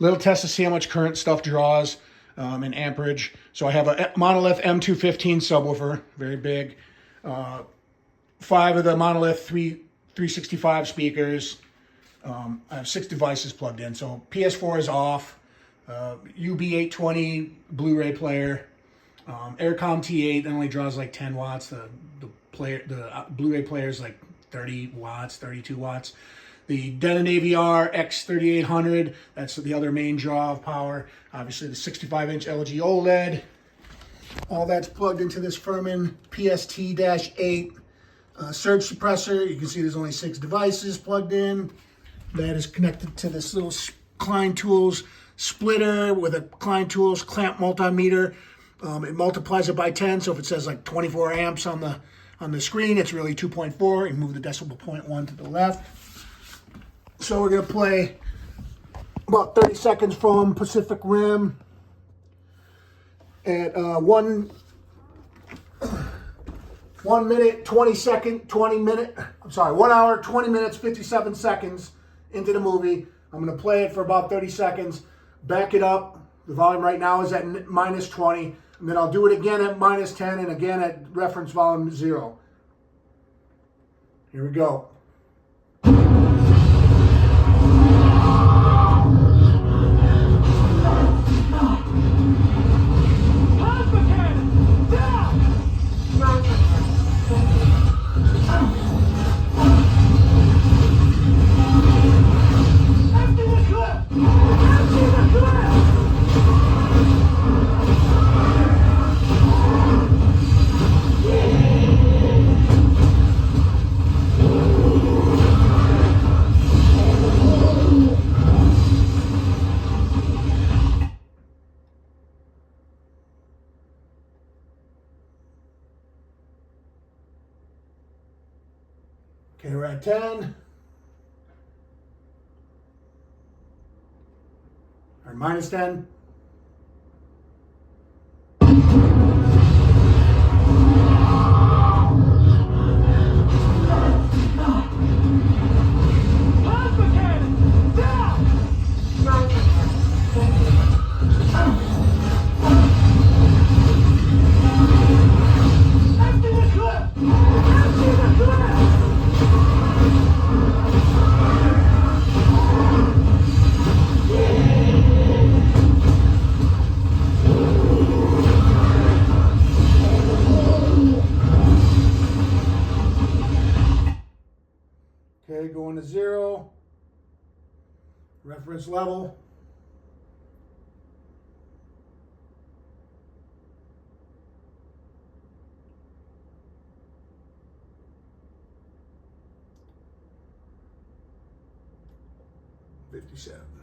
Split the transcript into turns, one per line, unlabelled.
Little test to see how much current stuff draws in amperage. So I have a Monolith M215 subwoofer, very big. 5 of the Monolith 365 speakers. I have 6 devices plugged in. So PS4 is off. UB820 Blu-ray player. Aircom T8 that only draws like 10 watts. The Blu-ray player is like 30 watts, 32 watts. The Denon AVR X3800, that's the other main draw of power. Obviously the 65-inch LG OLED. All that's plugged into this Furman PST-8 Surge Suppressor. You can see there's only 6 devices plugged in. That is connected to this little Klien Tools splitter with a Klien Tools clamp multimeter. It multiplies it by 10, so if it says like 24 amps on the screen, it's really 2.4. You move the decimal point 1 to the left. So we're going to play about 30 seconds from Pacific Rim at 1 minute, 1 hour, 20 minutes, 57 seconds into the movie. I'm going to play it for about 30 seconds, back it up. The volume right now is at -20, and then I'll do it again at -10 and again at reference volume 0. Here we go. Okay, we're at 10. Or -10. Okay, going to 0. Reference level. $57.